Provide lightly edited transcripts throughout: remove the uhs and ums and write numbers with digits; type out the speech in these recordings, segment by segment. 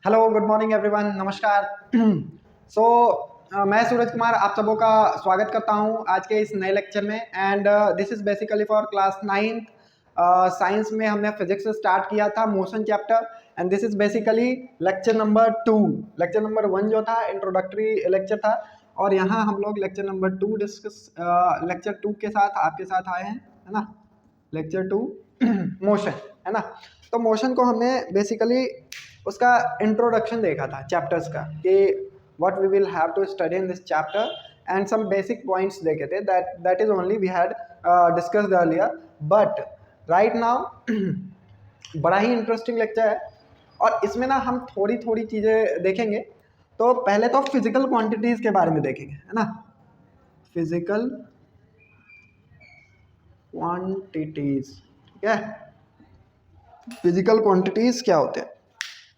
Hello, good morning everyone, नमस्कार। सो मैं सूरज कुमार आप सबों का स्वागत करता हूं आज के इस नए लेक्चर में। And this is basically for class 9th science में हमने फिजिक्स से स्टार्ट किया था motion chapter. And this is basically lecture number 2। Lecture number 1 जो था इंट्रोडक्टरी लेक्चर था, और यहाँ हम लोग लेक्चर नंबर 2 डिस्कस लेक्चर 2 के साथ आपके साथ आए हैं, है ना। लेक्चर 2 मोशन, है ना। तो मोशन को हमने बेसिकली उसका इंट्रोडक्शन देखा था चैप्टर्स का, कि what we will have to study in this chapter, and some basic points देखे थे। That is only we had discussed earlier, but right now बड़ा ही इंटरेस्टिंग लेक्चर है, और इसमें ना हम थोड़ी थोड़ी चीज़ें देखेंगे। तो पहले तो फिजिकल क्वांटिटीज़ के बारे में देखेंगे, है ना। फिजिकल क्वांटिटीज़, ठीक है। फिजिकल क्वांटिटीज़ क्या होते हैं?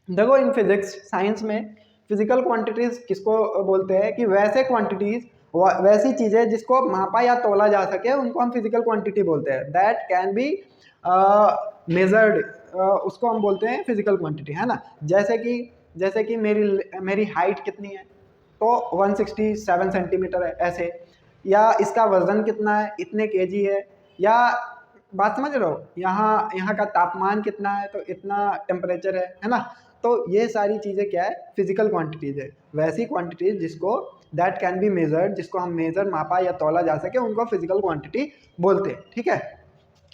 देखो, इन फिजिक्स साइंस में फिजिकल क्वांटिटीज़ किसको बोलते हैं कि वैसे क्वांटिटीज़, वैसी चीज़ें जिसको मापा या तोला जा सके उनको हम फिजिकल क्वांटिटी बोलते हैं। दैट कैन बी मेजर्ड, उसको हम बोलते हैं फिजिकल क्वांटिटी, है ना। जैसे कि मेरी हाइट कितनी है, तो 167 सेंटीमीटर है, ऐसे। या इसका वजन कितना है, इतने केजी है। या बात समझ रहे हो, यहाँ यहाँ का तापमान कितना है, तो इतना टेम्परेचर है ना। तो ये सारी चीज़ें क्या है, फिजिकल क्वांटिटीज़ है। वैसी क्वांटिटीज जिसको दैट कैन बी मेजर्ड, जिसको हम मेजर मापा या तोला जा सके, उनको फिजिकल क्वांटिटी बोलते हैं, ठीक है।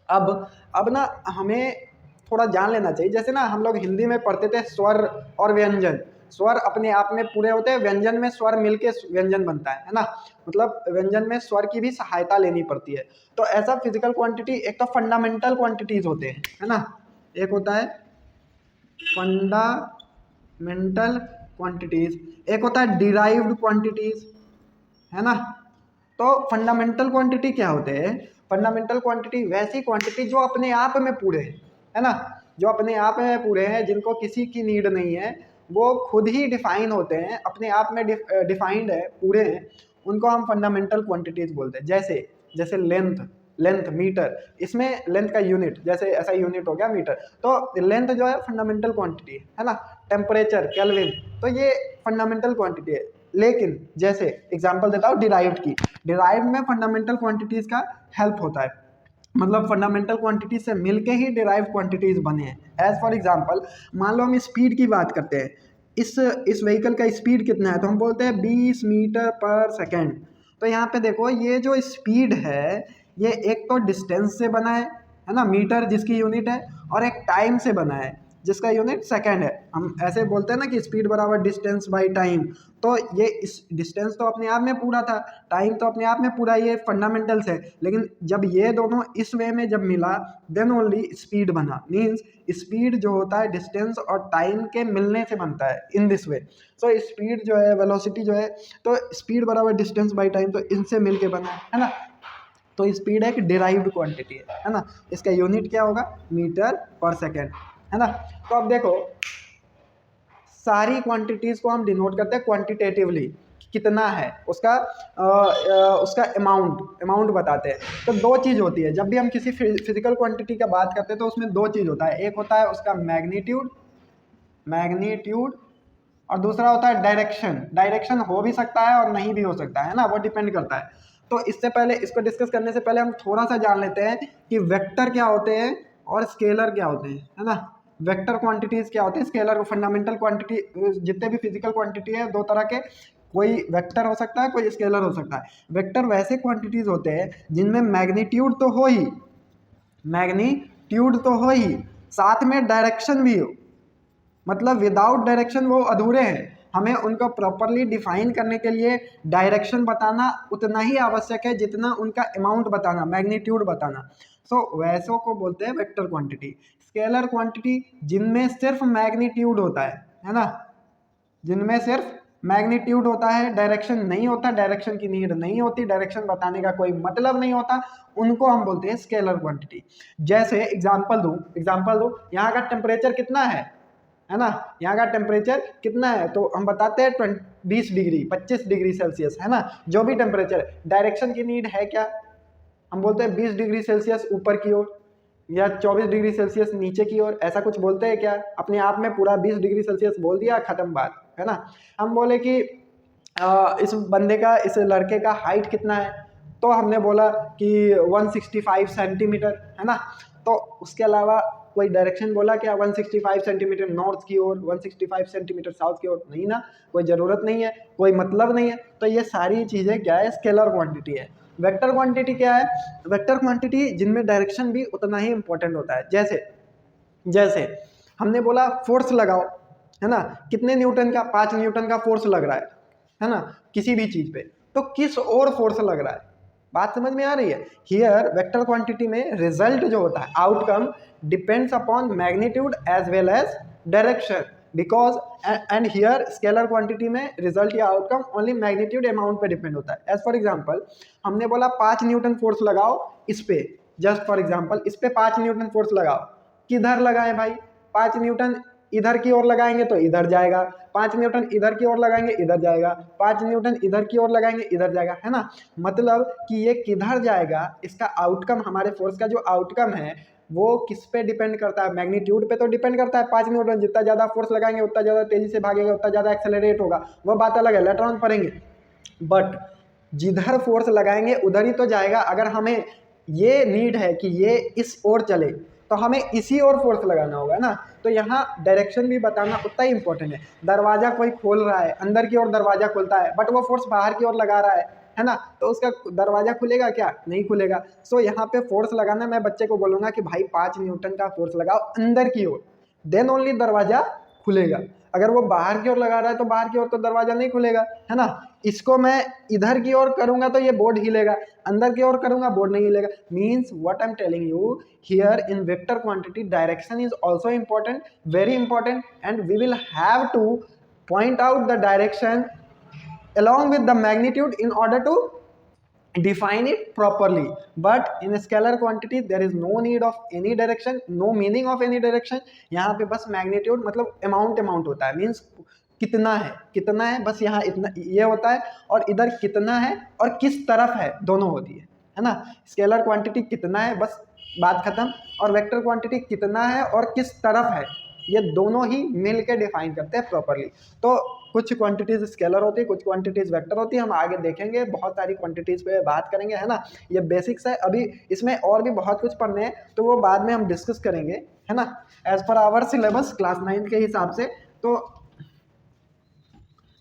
अब ना हमें थोड़ा जान लेना चाहिए। जैसे ना हम लोग हिंदी में पढ़ते थे स्वर और व्यंजन। स्वर अपने आप में पूरे होते हैं, व्यंजन में स्वर मिलके व्यंजन बनता है ना। मतलब व्यंजन में स्वर की भी सहायता लेनी पड़ती है। तो ऐसा फिजिकल क्वांटिटी, एक तो फंडामेंटल क्वांटिटीज होते हैं, है ना। एक होता है फंडामेंटल क्वांटिटीज, एक होता है डिराइव्ड क्वांटिटीज, है ना। तो फंडामेंटल क्वांटिटी क्या होते हैं? फंडामेंटल क्वांटिटी वैसी क्वांटिटी जो अपने आप में पूरे हैं, है ना। जो अपने आप में पूरे हैं, जिनको किसी की नीड नहीं है, वो खुद ही डिफाइन होते हैं, अपने आप में डिफाइंड है, पूरे हैं, उनको हम फंडामेंटल क्वांटिटीज बोलते हैं। जैसे जैसे लेंथ लेंथ मीटर, इसमें लेंथ का यूनिट, जैसे ऐसा यूनिट हो गया मीटर, तो लेंथ जो है फंडामेंटल क्वांटिटी है ना। टेम्परेचर केल्विन, तो ये फंडामेंटल क्वांटिटी है। लेकिन जैसे एग्जांपल देता हूँ डिराइव्ड की। डिराइव्ड में फंडामेंटल क्वांटिटीज का हेल्प होता है, मतलब फंडामेंटल क्वांटिटी से मिलके ही डिराइव क्वांटिटीज बने हैं। एज फॉर एग्जांपल, मान लो हम स्पीड की बात करते हैं। इस व्हीकल का स्पीड कितना है, तो हम बोलते हैं 20 मीटर पर सेकेंड। तो यहाँ पे देखो, ये जो स्पीड है, ये एक तो डिस्टेंस से बना है ना, मीटर जिसकी यूनिट है, और एक टाइम से बना है जिसका यूनिट सेकेंड है। हम ऐसे बोलते हैं ना कि स्पीड बराबर डिस्टेंस बाई टाइम। तो ये इस डिस्टेंस तो अपने आप में पूरा था, टाइम तो अपने आप में पूरा, ये फंडामेंटल्स है। लेकिन जब ये दोनों इस वे में जब मिला, देन ओनली स्पीड बना। मीन्स स्पीड जो होता है डिस्टेंस और टाइम के मिलने से बनता है, in this way. So speed जो है, वेलोसिटी जो है, तो स्पीड बराबर डिस्टेंस बाई टाइम, तो इनसे मिल के बना है ना। तो स्पीड एक डिराइव्ड क्वांटिटी है ना। इसका यूनिट क्या होगा, मीटर पर सेकेंड, है ना। तो अब देखो, सारी क्वांटिटीज को हम डिनोट करते हैं क्वांटिटेटिवली, कितना है उसका उसका अमाउंट बताते हैं। तो दो चीज़ होती है, जब भी हम किसी फिजिकल क्वांटिटी का बात करते हैं, तो उसमें दो चीज़ होता है। एक होता है उसका मैग्नीट्यूड, और दूसरा होता है डायरेक्शन हो भी सकता है और नहीं भी हो सकता है ना, वो डिपेंड करता है। तो इससे पहले, इसको डिस्कस करने से पहले हम थोड़ा सा जान लेते हैं कि वेक्टर क्या होते हैं और स्केलर क्या होते हैं, है ना। वेक्टर क्वांटिटीज क्या होते हैं, स्केलर। फंडामेंटल क्वांटिटी, जितने भी फिजिकल क्वांटिटी है, दो तरह के, कोई वेक्टर हो सकता है, कोई स्केलर हो सकता है। वेक्टर वैसे क्वांटिटीज होते हैं जिनमें मैग्नीट्यूड तो हो ही, साथ में डायरेक्शन भी हो। मतलब विदाउट डायरेक्शन वो अधूरे हैं। हमें उनको प्रॉपरली डिफाइन करने के लिए डायरेक्शन बताना उतना ही आवश्यक है जितना उनका अमाउंट बताना, मैग्नीट्यूड बताना। सो वैसों को बोलते हैं वेक्टर क्वांटिटी। स्केलर क्वांटिटी, जिनमें सिर्फ मैग्नीट्यूड होता है ना, जिनमें सिर्फ मैग्नीट्यूड होता है, डायरेक्शन नहीं होता, डायरेक्शन की नीड नहीं होती, डायरेक्शन बताने का कोई मतलब नहीं होता, उनको हम बोलते हैं स्केलर क्वांटिटी। जैसे एग्जांपल दूं, यहाँ का टेम्परेचर कितना है ना। यहाँ का टेम्परेचर कितना है, तो हम बताते हैं 20 डिग्री, 25 डिग्री सेल्सियस, है ना। जो भी टेम्परेचर, डायरेक्शन की नीड है क्या, हम बोलते हैं 20 डिग्री सेल्सियस ऊपर की ओर, या 24 डिग्री सेल्सियस नीचे की ओर, ऐसा कुछ बोलते हैं क्या? अपने आप में पूरा 20 डिग्री सेल्सियस बोल दिया, खत्म बात, है ना। हम बोले कि इस बंदे का, इस लड़के का हाइट कितना है, तो हमने बोला कि 165 सेंटीमीटर, है ना। तो उसके अलावा कोई डायरेक्शन बोला क्या? 165 सेंटीमीटर नॉर्थ की ओर, 165 सेंटीमीटर साउथ की ओर? नहीं ना, कोई ज़रूरत नहीं है, कोई मतलब नहीं है। तो ये सारी चीज़ें क्या है? स्केलर क्वांटिटी है। वेक्टर क्वांटिटी क्या है? वेक्टर क्वांटिटी जिनमें डायरेक्शन भी उतना ही इंपॉर्टेंट होता है। जैसे जैसे हमने बोला फोर्स लगाओ, है ना, कितने न्यूटन का? 5 न्यूटन का फोर्स लग रहा है ना, किसी भी चीज़ पे, तो किस और फोर्स लग रहा है? बात समझ में आ रही है? हियर वेक्टर क्वांटिटी में रिजल्ट जो होता है, outcome, depends upon magnitude as well as direction, because and here scalar quantity में रिजल्ट या आउटकम ओनली मैग्नीट्यूड अमाउंट पे डिपेंड होता है। एज फॉर एग्जांपल हमने बोला 5 न्यूटन फोर्स लगाओ इस पे, जस्ट फॉर एग्जांपल इस पे 5 न्यूटन फोर्स लगाओ, किधर लगाएं भाई? 5 न्यूटन इधर की ओर लगाएंगे तो इधर जाएगा, 5 न्यूटन इधर की ओर लगाएंगे इधर जाएगा, 5 न्यूटन इधर की ओर लगाएंगे इधर जाएगा, है ना। मतलब कि ये किधर जाएगा, इसका आउटकम, हमारे फोर्स का जो आउटकम है वो किस पे डिपेंड करता है? मैग्नीट्यूड पे तो डिपेंड करता है। 5 न्यूटन जितना ज़्यादा फोर्स लगाएंगे उतना ज़्यादा तेजी से भागेगा, उतना ज़्यादा एक्सेलरेट होगा, वो बात अलग है, लेटर ऑन पढ़ेंगे। बट जिधर फोर्स लगाएंगे उधर ही तो जाएगा। अगर हमें ये नीड है कि ये इस ओर चले तो हमें इसी ओर फोर्स लगाना होगा ना। तो यहाँ डायरेक्शन भी बताना उतना ही इंपॉर्टेंट है। दरवाजा कोई खोल रहा है, अंदर की ओर दरवाजा खुलता है, बट वो फोर्स बाहर की ओर लगा रहा है ना, तो उसका दरवाजा खुलेगा क्या? नहीं खुलेगा। सो यहाँ पे फोर्स लगाना, मैं बच्चे को बोलूंगा कि भाई 5 न्यूटन का फोर्स लगाओ अंदर की ओर, देन ओनली दरवाजा खुलेगा। अगर वो बाहर की ओर लगा रहा है तो बाहर की ओर तो दरवाजा नहीं खुलेगा, है ना। इसको मैं इधर की ओर करूंगा तो ये बोर्ड हिलेगा, अंदर की ओर करूंगा बोर्ड नहीं हिलेगा। Means what I am telling you here, in vector quantity direction is also important, very important, and we will have to point out the direction along with the magnitude in order to define it properly. But in a scalar quantity there is no need of any direction, no meaning of any direction. यहाँ पे बस magnitude मतलब amount होता है, means कितना है, बस यहाँ इतना ये होता है, और इधर कितना है और किस तरफ है, दोनों होती है ना। स्केलर क्वांटिटी कितना है, बस बात खत्म, और वेक्टर क्वांटिटी कितना है और किस तरफ है, ये दोनों ही मिल के डिफाइन करते हैं प्रॉपरली। तो कुछ क्वांटिटीज स्केलर होती है, कुछ क्वांटिटीज वेक्टर होती है, हम आगे देखेंगे, बहुत सारी क्वांटिटीज पे बात करेंगे, है ना। ये बेसिक्स है, अभी इसमें और भी बहुत कुछ पढ़ने हैं तो वो बाद में हम डिस्कस करेंगे, है ना, as per hour syllabus class 9 के हिसाब से। तो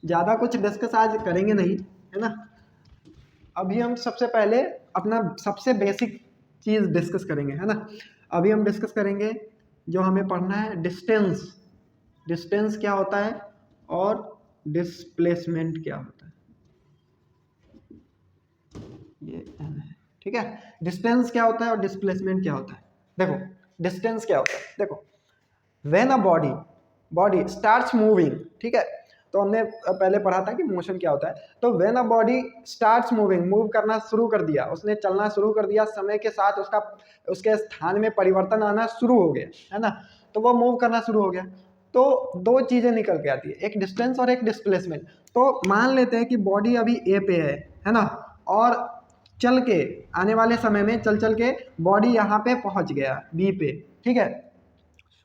ज़्यादा कुछ डिस्कस आज करेंगे नहीं, है ना। अभी हम सबसे पहले अपना सबसे बेसिक चीज़ डिस्कस करेंगे, है ना। अभी हम डिस्कस करेंगे जो हमें पढ़ना है, डिस्टेंस क्या होता है और डिस्प्लेसमेंट क्या होता है, ये n है, ठीक है। डिस्टेंस क्या होता है और डिस्प्लेसमेंट क्या होता है। देखो डिस्टेंस क्या होता है, देखो when a body starts moving, ठीक है, तो हमने पहले पढ़ा था कि मोशन क्या होता है। तो when a body starts moving, move करना शुरू कर दिया, उसने चलना शुरू कर दिया, समय के साथ उसके स्थान में परिवर्तन आना शुरू हो गया, है ना, तो वो मूव करना शुरू हो गया। तो दो चीज़ें निकल के आती है, एक डिस्टेंस और एक डिस्प्लेसमेंट। तो मान लेते हैं कि बॉडी अभी ए पे है ना, और चल के आने वाले समय में चल के बॉडी यहाँ पे पहुँच गया बी पे, ठीक है।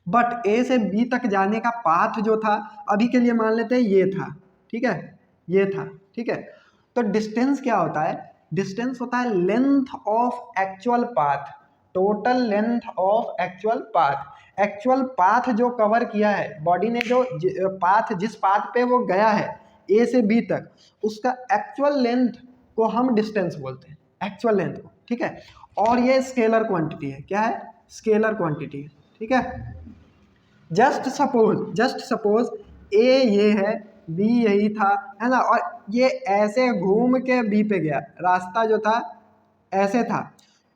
बट ए से बी तक जाने का पाथ जो था, अभी के लिए मान लेते हैं ये था, ठीक है, ये था, ठीक है। तो डिस्टेंस क्या होता है? डिस्टेंस होता है length of actual path, total length of actual path. Actual path जो कवर किया है बॉडी ने, जो पाथ जिस पाथ पे वो गया है ए से बी तक, उसका एक्चुअल लेंथ को हम डिस्टेंस बोलते हैं, एक्चुअल लेंथ को, ठीक है। और ये स्केलर क्वांटिटी है, क्या है? स्केलर क्वांटिटी है, ठीक है। जस्ट सपोज ए ये है, बी यही था, है ना, और ये ऐसे घूम के बी पे गया, रास्ता जो था ऐसे था।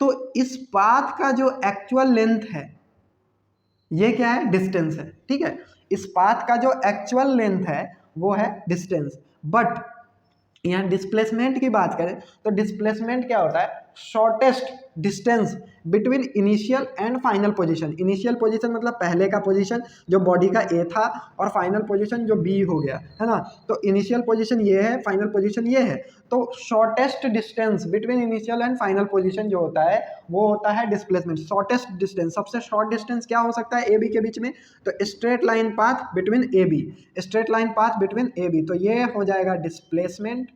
तो इस पाथ का जो एक्चुअल लेंथ है ये क्या है? डिस्टेंस है, ठीक है। इस पाथ का जो एक्चुअल लेंथ है वो है डिस्टेंस। बट यहाँ डिस्प्लेसमेंट की बात करें तो डिस्प्लेसमेंट क्या होता है? Shortest distance between initial and final position. Initial position मतलब पहले का पोजीशन जो बॉडी का ए था, और फाइनल पोजीशन जो बी हो गया, है ना। तो इनिशियल पोजीशन ये है, फाइनल पोजीशन ये है। तो shortest distance between initial and final position जो होता है वो होता है डिस्प्लेसमेंट। शॉर्टेस्ट डिस्टेंस, सबसे शॉर्ट डिस्टेंस क्या हो सकता है ए बी के बीच में? तो straight line path between A B, straight line path between A B. तो ये हो जाएगा डिस्प्लेसमेंट,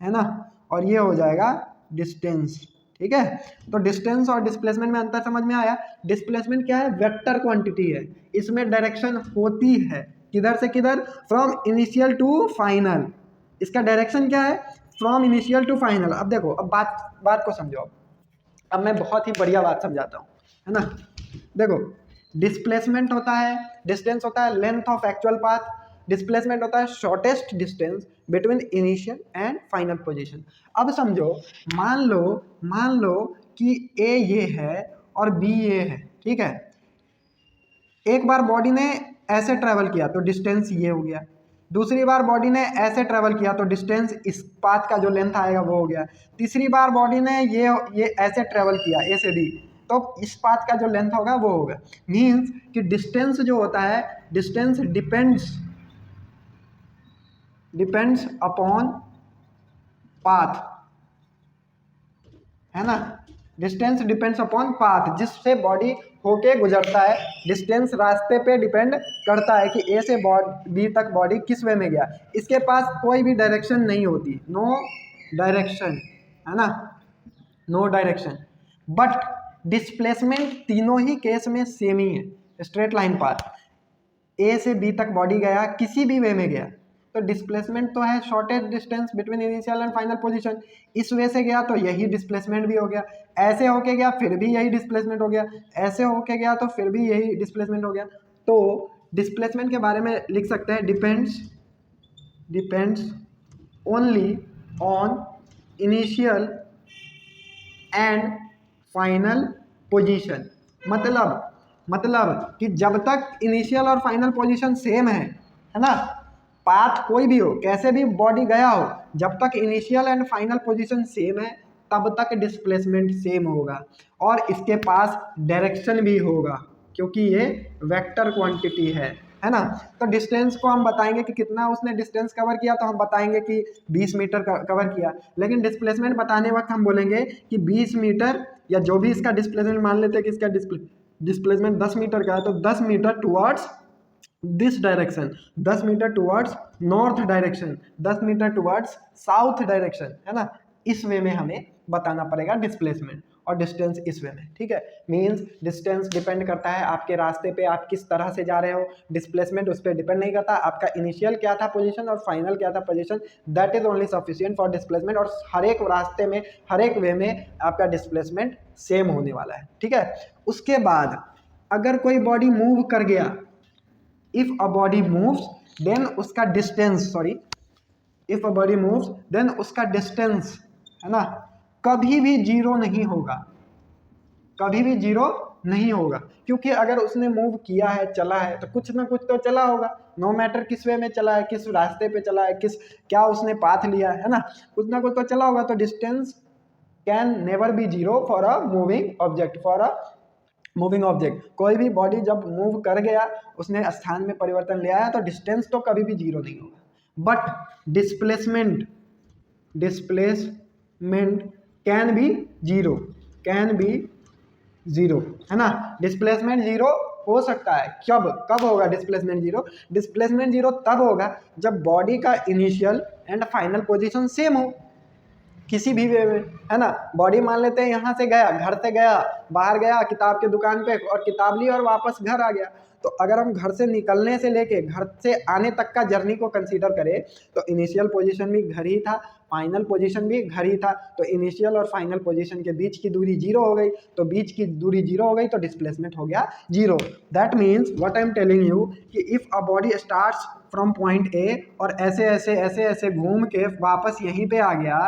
है ना, और ये हो जाएगा डिस्टेंस। ठीक है, तो डिस्टेंस और डिस्प्लेसमेंट में अंतर समझ में आया। डिस्प्लेसमेंट क्या है? वेक्टर क्वांटिटी है, इसमें डायरेक्शन होती है किधर से किधर, फ्रॉम इनिशियल टू फाइनल। इसका डायरेक्शन क्या है? From initial to final. अब देखो, अब बात को समझो। अब मैं बहुत ही बढ़िया बात समझाता हूँ, है ना। देखो, डिस्प्लेसमेंट होता है, डिस्टेंस होता है length of actual path, displacement होता है shortest distance between initial and final position. अब समझो, मान लो कि ए ये है और बी ये है, ठीक है। एक बार बॉडी ने ऐसे ट्रेवल किया तो डिस्टेंस ये हो गया, दूसरी बार बॉडी ने ऐसे ट्रेवल किया तो डिस्टेंस इस पाथ का जो लेंथ आएगा वो हो गया, तीसरी बार बॉडी ने ये ऐसे ट्रेवल किया ए से बी, तो इस पाथ का जो लेंथ होगा वो होगा। मीन्स कि डिस्टेंस जो होता है, डिस्टेंस डिपेंड्स अपॉन पाथ, है ना। डिस्टेंस डिपेंड्स अपॉन पाथ, जिससे बॉडी होके गुजरता है। डिस्टेंस रास्ते पे डिपेंड करता है कि ए से बी तक बॉडी किस वे में गया। इसके पास कोई भी डायरेक्शन नहीं होती, नो डायरेक्शन, है ना, नो डायरेक्शन। बट डिस्प्लेसमेंट तीनों ही केस में सेम ही है, स्ट्रेट लाइन पाथ। ए से बी तक बॉडी गया, किसी भी वे में गया, तो डिस्प्लेसमेंट तो है shortest distance between initial and final position. इस वे से गया तो यही डिस्प्लेसमेंट भी हो गया, ऐसे होके गया फिर भी यही डिस्प्लेसमेंट हो गया, ऐसे होके गया तो फिर भी यही डिस्प्लेसमेंट हो गया। तो डिस्प्लेसमेंट के बारे में लिख सकते हैं, depends only on initial and final position. मतलब कि जब तक इनिशियल और फाइनल पोजीशन सेम है ना, पाथ कोई भी हो, कैसे भी बॉडी गया हो, जब तक initial and final position same है तब तक डिस्प्लेसमेंट सेम होगा, और इसके पास डायरेक्शन भी होगा क्योंकि ये वेक्टर क्वांटिटी है ना। तो डिस्टेंस को हम बताएंगे कि कितना उसने डिस्टेंस कवर किया, तो हम बताएंगे कि 20 मीटर कवर किया। लेकिन डिस्प्लेसमेंट बताने वक्त हम बोलेंगे कि 20 मीटर, या जो भी इसका डिस्प्लेसमेंट मान लेते हैं कि इसका डिस्प्लेसमेंट 10 मीटर का है, तो 10 meter towards this direction, 10 meter towards north direction, 10 meter towards south direction, है ना। इस वे में हमें बताना पड़ेगा डिस्प्लेसमेंट, और डिस्टेंस इस वे में, ठीक है। मींस डिस्टेंस डिपेंड करता है आपके रास्ते पे आप किस तरह से जा रहे हो, डिस्प्लेसमेंट उस पर डिपेंड नहीं करता। आपका इनिशियल क्या था पोजीशन और फाइनल क्या था position, that is only sufficient for displacement. और हर एक रास्ते में, हर एक वे में आपका डिस्प्लेसमेंट सेम होने वाला है, ठीक है। उसके बाद अगर कोई बॉडी मूव कर गया, if a body moves then उसका distance, if a body moves then उसका डिस्टेंस, है ना, कभी भी जीरो नहीं होगा, कभी भी जीरो नहीं होगा। क्योंकि अगर उसने मूव किया है, चला है, तो कुछ ना कुछ तो चला होगा, नो मैटर किस वे में चला है, किस रास्ते पे चला है, क्या उसने पाथ लिया है ना, कुछ ना कुछ तो चला होगा। तो distance can never be zero for a moving object. कोई भी बॉडी जब मूव कर गया, उसने स्थान में परिवर्तन ले आया, तो डिस्टेंस तो कभी भी जीरो नहीं होगा। But displacement can be zero, है ना। डिस्प्लेसमेंट जीरो हो सकता है, कब होगा डिस्प्लेसमेंट जीरो? डिस्प्लेसमेंट जीरो तब होगा जब बॉडी का initial and final position same हो, किसी भी वे में, है ना। बॉडी मान लेते हैं यहाँ से गया, घर से गया, बाहर गया किताब के दुकान पे और किताब ली और वापस घर आ गया। तो अगर हम घर से निकलने से लेके घर से आने तक का जर्नी को कंसीडर करें, तो इनिशियल पोजीशन भी घर ही था, फाइनल पोजीशन भी घर ही था। तो इनिशियल और फाइनल पोजीशन के बीच की दूरी जीरो हो गई, तो बीच की दूरी जीरो हो गई तो डिस्प्लेसमेंट हो गया zero. That means what I am telling you कि if a body starts from point A और ऐसे घूम के वापस यहीं पे आ गया,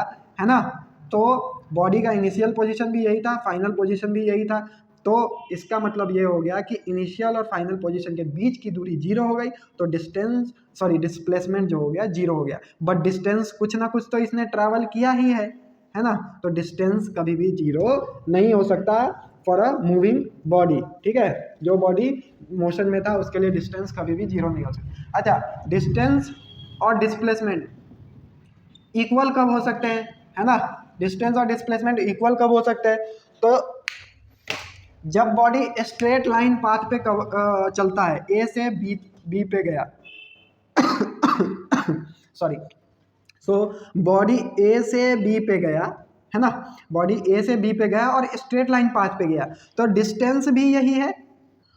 है ना, तो बॉडी का इनिशियल पोजीशन भी यही था, फाइनल पोजीशन भी यही था। तो इसका मतलब ये हो गया कि इनिशियल और फाइनल पोजीशन के बीच की दूरी जीरो हो गई, तो डिस्प्लेसमेंट जो हो गया जीरो हो गया। बट डिस्टेंस कुछ ना कुछ तो इसने ट्रैवल किया ही है है ना। तो डिस्टेंस कभी भी जीरो नहीं हो सकता फॉर अ मूविंग बॉडी, ठीक है। जो बॉडी मोशन में था उसके लिए डिस्टेंस कभी भी जीरो नहीं हो सकता। अच्छा, डिस्टेंस और डिस्प्लेसमेंट इक्वल कब हो सकते हैं, है ना। डिस्टेंस और डिस्प्लेसमेंट इक्वल कब हो सकते हैं, तो जब बॉडी स्ट्रेट लाइन पाथ पे चलता है, ए से बी पे गया सॉरी। सो बॉडी ए से बी पे गया, है ना, बॉडी ए से बी पे गया और स्ट्रेट लाइन पाथ पे गया, तो डिस्टेंस भी यही है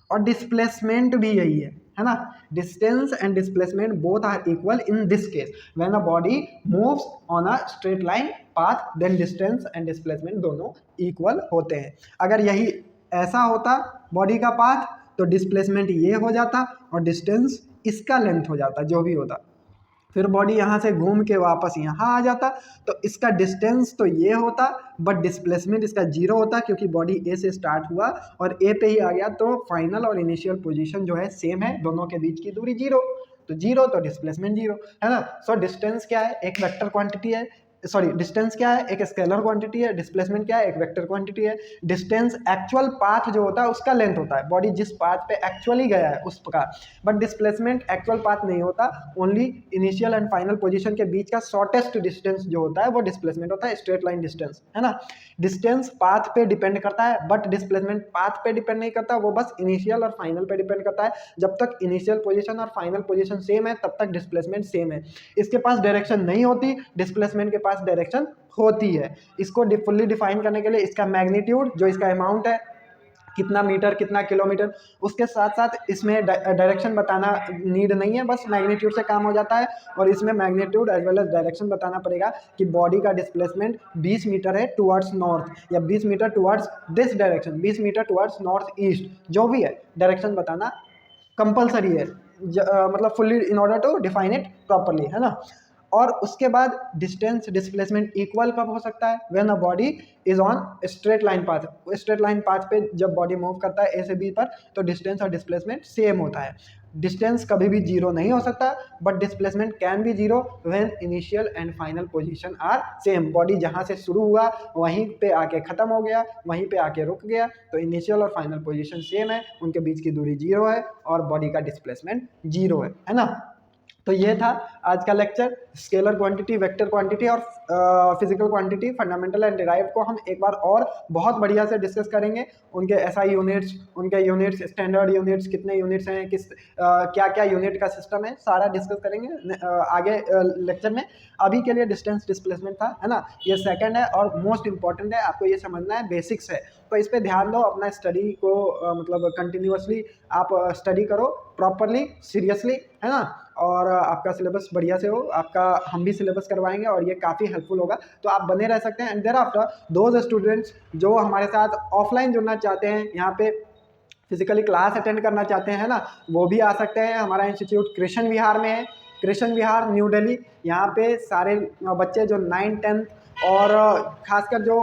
और डिस्प्लेसमेंट भी यही है ना। Distance and displacement both are equal in this case when a body moves on a straight line path, then distance and displacement दोनों इक्वल होते हैं। अगर यही ऐसा होता बॉडी का पाथ, तो डिस्प्लेसमेंट ये हो जाता और डिस्टेंस इसका लेंथ हो जाता, जो भी होता। फिर बॉडी यहाँ से घूम के वापस यहाँ आ जाता, तो इसका डिस्टेंस तो ये होता बट डिस्प्लेसमेंट इसका जीरो होता, क्योंकि बॉडी ए से स्टार्ट हुआ और ए पे ही आ गया, तो फाइनल और इनिशियल पोजीशन जो है सेम है, दोनों के बीच की दूरी जीरो, तो जीरो तो डिस्प्लेसमेंट जीरो, है ना। सो डिस्टेंस क्या है, एक वेक्टर क्वांटिटी है, सॉरी डिस्टेंस क्या है, एक स्केलर क्वांटिटी है। डिस्प्लेसमेंट क्या है, एक वेक्टर क्वांटिटी है। डिस्टेंस एक्चुअल पाथ जो होता है उसका लेंथ होता है, बॉडी जिस पाथ पे एक्चुअली गया है उस का, बट डिस्प्लेसमेंट एक्चुअल पाथ नहीं होता, only initial and final position के बीच का शॉर्टेस्ट डिस्टेंस जो होता है वो डिस्प्लेसमेंट होता है, स्ट्रेट लाइन डिस्टेंस, है ना। डिस्टेंस पाथ पे डिपेंड करता है बट डिस्प्लेसमेंट पाथ पे डिपेंड नहीं करता, वो बस इनिशियल और फाइनल पे डिपेंड करता है। जब तक इनिशियल पोजीशन और फाइनल पोजीशन सेम है तब तक डिस्प्लेसमेंट सेम है। इसके पास डायरेक्शन नहीं होती, डिस्प्लेसमेंट के पास डायरेक्शन होती है। इसको फुल्ली डिफाइन करने के लिए इसका मैग्नीट्यूड, जो इसका अमाउंट है, कितना मीटर कितना किलोमीटर, उसके साथ साथ इसमें डायरेक्शन बताना नीड नहीं है, बस मैग्नीट्यूड से काम हो जाता है। और इसमें magnitude as well as direction बताना पड़ेगा कि बॉडी का डिस्प्लेसमेंट 20 मीटर है टुवर्ड्स नॉर्थ, या 20 meter towards this direction, 20 meter towards north east, जो भी है डायरेक्शन बताना कंपलसरी है, मतलब fully in order to define it properly, है ना। और उसके बाद डिस्टेंस डिस्प्लेसमेंट इक्वल कब हो सकता है, when a body is on straight line path. Straight line path पे जब बॉडी मूव करता है ए से बी पर, तो डिस्टेंस और डिस्प्लेसमेंट सेम होता है। डिस्टेंस कभी भी जीरो नहीं हो सकता but displacement can be zero when initial and final position are same. Body जहाँ से शुरू हुआ वहीं पे आके ख़त्म हो गया, वहीं पे आके रुक गया, तो इनिशियल और फाइनल पोजीशन सेम है, उनके बीच की दूरी जीरो है और बॉडी का डिस्प्लेसमेंट जीरो है ना। तो ये था आज का lecture, scalar quantity, vector quantity और physical quantity, fundamental and derived को हम एक बार और बहुत बढ़िया से डिस्कस करेंगे। उनके एसआई यूनिट्स, उनके यूनिट्स, स्टैंडर्ड यूनिट्स, कितने यूनिट्स हैं, क्या क्या यूनिट का सिस्टम है, सारा डिस्कस करेंगे आगे लेक्चर में। अभी के लिए डिस्टेंस डिस्प्लेसमेंट था, है ना, ये सेकंड है और मोस्ट इंपॉर्टेंट है, आपको ये समझना है, बेसिक्स है, तो इस पर ध्यान दो। अपना स्टडी को मतलब कंटिन्यूअसली आप स्टडी करो प्रॉपरली, सीरियसली, है ना, और आपका सिलेबस बढ़िया से हो, आपका हम भी सिलेबस करवाएंगे और ये काफ़ी हेल्पफुल होगा, तो आप बने रह सकते हैं। And thereafter those students जो हमारे साथ ऑफलाइन जुड़ना चाहते हैं, यहाँ पे फिजिकली क्लास अटेंड करना चाहते हैं, है ना, वो भी आ सकते हैं। हमारा इंस्टीट्यूट कृष्ण विहार में है, कृष्ण विहार न्यू दिल्ली। यहाँ पे सारे बच्चे जो 9th 10th और खासकर जो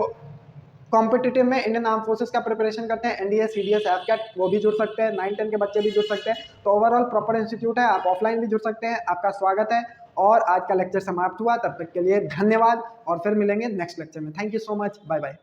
कॉम्पिटिटिव में इंडियन आर्म फोर्सेस का प्रिपरेशन करते हैं, एनडीए, सीडीएस, एफकैट, वो भी जुड़ सकते हैं, 9th 10th के बच्चे भी जुड़ सकते हैं। तो ओवरऑल प्रॉपर इंस्टीट्यूट है, आप ऑफलाइन भी जुड़ सकते हैं। आपका स्वागत है और आज का लेक्चर समाप्त हुआ, तब तक के लिए धन्यवाद और फिर मिलेंगे नेक्स्ट लेक्चर में। Thank you so much, bye bye.